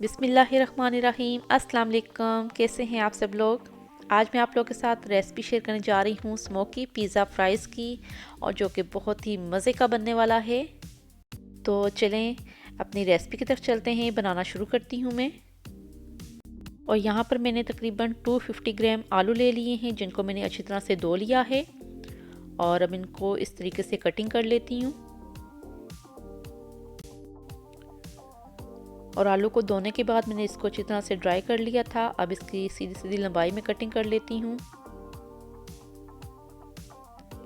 बिस्मिल्लाहिर्रहमानिर्रहीम। अस्सलाम वालेकुम। कैसे हैं आप सब लोग। आज मैं आप लोगों के साथ रेसिपी शेयर करने जा रही हूँ स्मोकी पिज़्ज़ा फ्राइज़ की, और जो कि बहुत ही मज़े का बनने वाला है। तो चलें अपनी रेसिपी की तरफ चलते हैं। बनाना शुरू करती हूँ मैं। और यहाँ पर मैंने तकरीबन 250 ग्राम आलू ले लिए हैं, जिनको मैंने अच्छी तरह से धो लिया है। और अब इनको इस तरीके से कटिंग कर लेती हूँ। और आलू को धोने के बाद मैंने इसको अच्छी तरह से ड्राई कर लिया था। अब इसकी सीधी सीधी लंबाई में कटिंग कर लेती हूँ।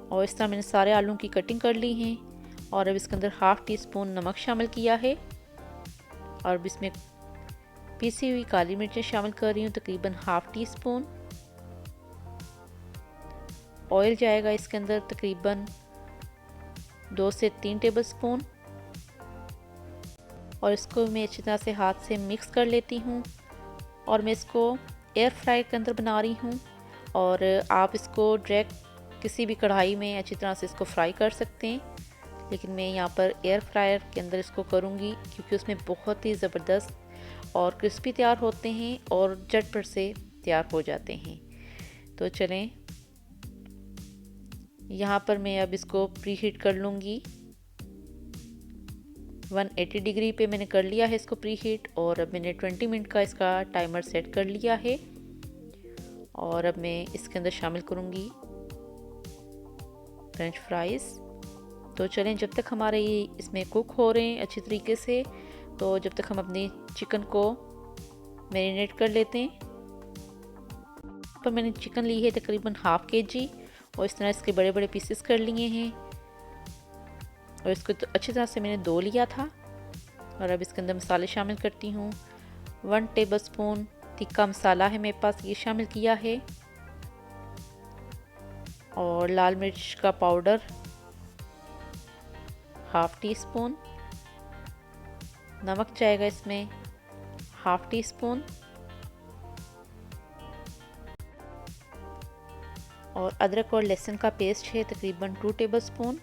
और इस तरह मैंने सारे आलू की कटिंग कर ली है। और अब इसके अंदर हाफ़ टी स्पून नमक शामिल किया है। और अब इसमें पीसी हुई काली मिर्चें शामिल कर रही हूँ, तकरीबन हाफ़ टी स्पून। ऑयल जाएगा इसके अंदर तकरीबन 2 से 3 टेबल स्पून। और इसको मैं अच्छी तरह से हाथ से मिक्स कर लेती हूँ। और मैं इसको एयर फ्रायर के अंदर बना रही हूँ। और आप इसको डायरेक्ट किसी भी कढ़ाई में अच्छी तरह से इसको फ्राई कर सकते हैं, लेकिन मैं यहाँ पर एयर फ्रायर के अंदर इसको करूँगी, क्योंकि उसमें बहुत ही ज़बरदस्त और क्रिस्पी तैयार होते हैं और झटपट से तैयार हो जाते हैं। तो चलें, यहाँ पर मैं अब इसको प्री हीट कर लूँगी। 180 डिग्री पे मैंने कर लिया है इसको प्री हीट। और अब मैंने 20 मिनट का इसका टाइमर सेट कर लिया है। और अब मैं इसके अंदर शामिल करूँगी फ्रेंच फ्राइज़। तो चलें, जब तक हमारे ये इसमें कुक हो रहे हैं अच्छी तरीके से, तो जब तक हम अपने चिकन को मैरिनेट कर लेते हैं। पर मैंने चिकन ली है तकरीबन हाफ़ केजी, और इस तरह इसके बड़े बड़े पीसेस कर लिए हैं। और इसको तो अच्छी तरह से मैंने धो लिया था। और अब इसके अंदर मसाले शामिल करती हूँ। 1 टेबल स्पून तिक्का मसाला है मेरे पास, ये शामिल किया है। और लाल मिर्च का पाउडर हाफ़ टी स्पून। नमक जाएगा इसमें हाफ़ टी स्पून। और अदरक और लहसुन का पेस्ट है तकरीबन 2 टेबल स्पून।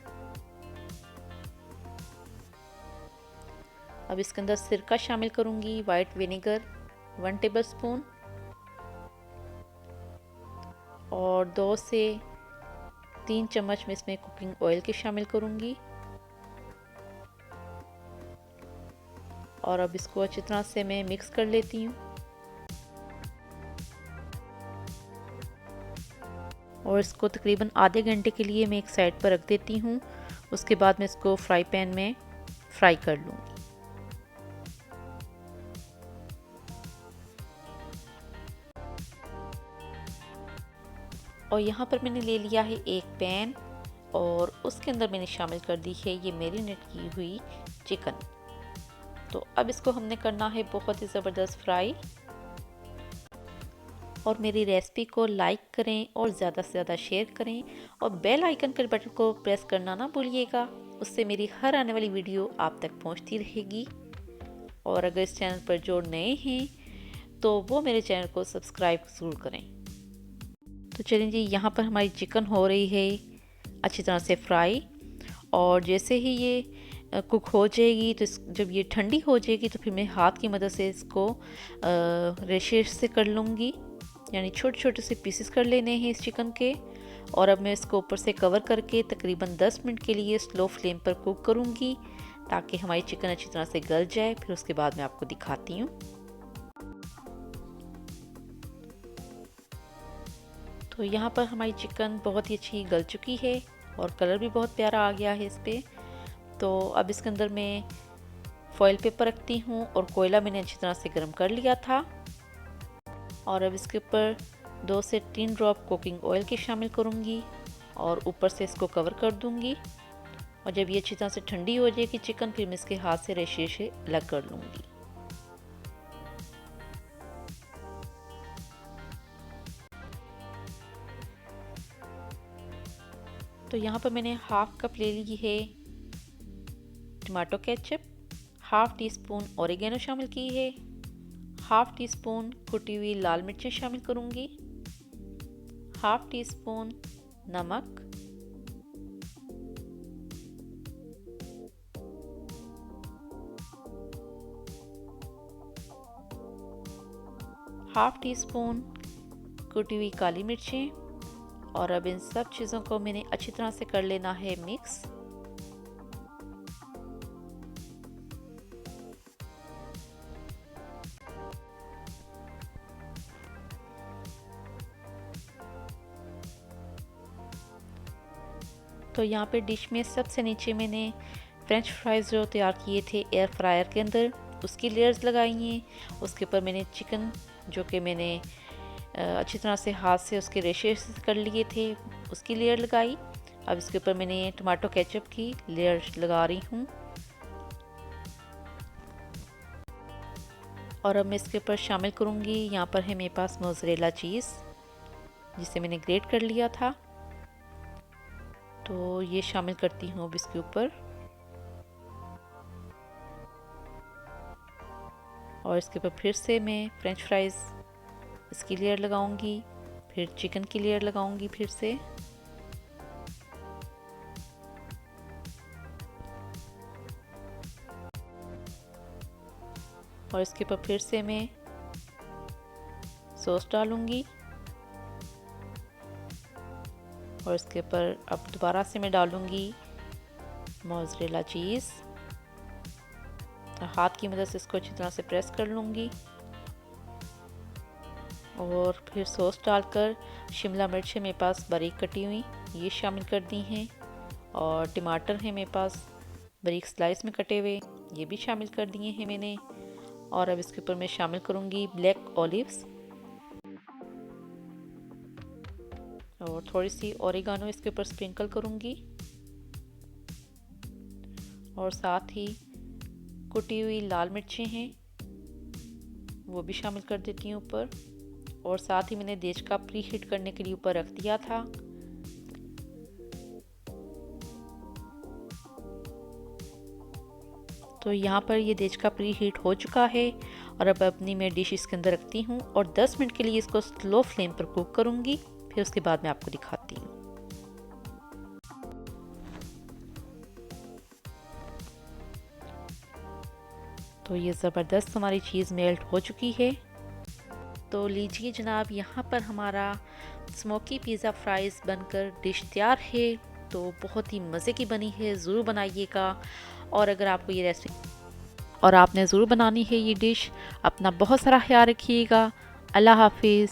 अब इसके अंदर सिरका शामिल करूँगी, वाइट विनेगर 1 टेबल स्पून। और 2 से 3 चम्मच में इसमें कुकिंग ऑयल के शामिल करूँगी। और अब इसको अच्छी तरह से मैं मिक्स कर लेती हूँ। और इसको तकरीबन आधे घंटे के लिए मैं एक साइड पर रख देती हूँ। उसके बाद मैं इसको फ्राई पैन में फ्राई कर लूँगी। और यहाँ पर मैंने ले लिया है एक पैन, और उसके अंदर मैंने शामिल कर दी है ये मैरिनेट की हुई चिकन। तो अब इसको हमने करना है बहुत ही ज़बरदस्त फ्राई। और मेरी रेसिपी को लाइक करें और ज़्यादा से ज़्यादा शेयर करें, और बेल आइकन के बटन को प्रेस करना ना भूलिएगा। उससे मेरी हर आने वाली वीडियो आप तक पहुंचती रहेगी। और अगर इस चैनल पर जो नए हैं तो वो मेरे चैनल को सब्सक्राइब ज़रूर करें। तो चलें जी, यहाँ पर हमारी चिकन हो रही है अच्छी तरह से फ्राई। और जैसे ही ये कुक हो जाएगी, तो जब ये ठंडी हो जाएगी तो फिर मैं हाथ की मदद से इसको रेशेस से कर लूँगी, यानी छोटे छोटे से पीसेस कर लेने हैं इस चिकन के। और अब मैं इसको ऊपर से कवर करके तकरीबन 10 मिनट के लिए स्लो फ्लेम पर कुक करूँगी, ताकि हमारी चिकन अच्छी तरह से गल जाए। फिर उसके बाद मैं आपको दिखाती हूँ। तो यहाँ पर हमारी चिकन बहुत ही अच्छी गल चुकी है, और कलर भी बहुत प्यारा आ गया है इस पर। तो अब इसके अंदर मैं फॉइल पेपर रखती हूँ, और कोयला मैंने अच्छी तरह से गर्म कर लिया था। और अब इसके ऊपर 2 से 3 ड्रॉप कुकिंग ऑयल के शामिल करूँगी, और ऊपर से इसको कवर कर दूँगी। और जब ये अच्छी तरह से ठंडी हो जाएगी चिकन, फिर मैं इसके हाथ से रेशे अलग कर लूँगी। तो यहाँ पर मैंने हाफ कप ले ली है tomato ketchup, half tea spoon oregano शामिल की है, हाफ़ टी स्पून कुटी हुई लाल मिर्चें शामिल करूँगी, हाफ़ टी स्पून नमक, हाफ़ टी स्पून कुटी हुई काली मिर्चें। और अब इन सब चीज़ों को मैंने अच्छी तरह से कर लेना है मिक्स। तो यहाँ पे डिश में सबसे नीचे मैंने फ्रेंच फ्राइज़ जो तैयार किए थे एयर फ्रायर के अंदर, उसकी लेयर्स लगाई हैं। उसके ऊपर मैंने चिकन जो कि मैंने अच्छी तरह से हाथ से उसके रेशेस कर लिए थे, उसकी लेयर लगाई। अब इसके ऊपर मैंने टमाटो केचप की लेयर लगा रही हूँ। और अब मैं इसके ऊपर शामिल करूँगी, यहाँ पर है मेरे पास मोज़रेला चीज़ जिसे मैंने ग्रेट कर लिया था, तो ये शामिल करती हूँ अब इसके ऊपर। और इसके ऊपर फिर से मैं फ्रेंच फ्राइज़ इसकी लेयर लगाऊंगी, फिर चिकन की लेयर लगाऊंगी फिर से। और इसके ऊपर फिर से मैं सॉस डालूंगी। और इसके ऊपर अब दोबारा से मैं डालूंगी मोज़रेला चीज़। हाथ की मदद से इसको अच्छी तरह से प्रेस कर लूँगी। और फिर सॉस डालकर शिमला मिर्च है मेरे पास बारीक कटी हुई, ये शामिल कर दी हैं। और टमाटर है मेरे पास बारीक स्लाइस में कटे हुए, ये भी शामिल कर दिए हैं मैंने। और अब इसके ऊपर मैं शामिल करूँगी ब्लैक ऑलिव्स और थोड़ी सी ओरिगानो इसके ऊपर स्प्रिंकल करूँगी। और साथ ही कुटी हुई लाल मिर्चें हैं, वो भी शामिल कर देती हूँ ऊपर। और साथ ही मैंने देच का प्री हीट करने के लिए ऊपर रख दिया था। तो यहाँ पर ये देच का प्री हीट हो चुका है। और अब अपनी मैं डिश इसके अंदर रखती हूँ और 10 मिनट के लिए इसको स्लो फ्लेम पर कुक करूँगी, फिर उसके बाद मैं आपको दिखाती हूँ। तो ये ज़बरदस्त हमारी चीज़ मेल्ट हो चुकी है। तो लीजिए जनाब, यहाँ पर हमारा स्मोकी पिज़्ज़ा फ्राइज़ बनकर डिश तैयार है। तो बहुत ही मज़े की बनी है, ज़रूर बनाइएगा। और अगर आपको ये रेसिपी और आपने ज़रूर बनानी है ये डिश, अपना बहुत सारा ख्याल रखिएगा। अल्लाह हाफिज़।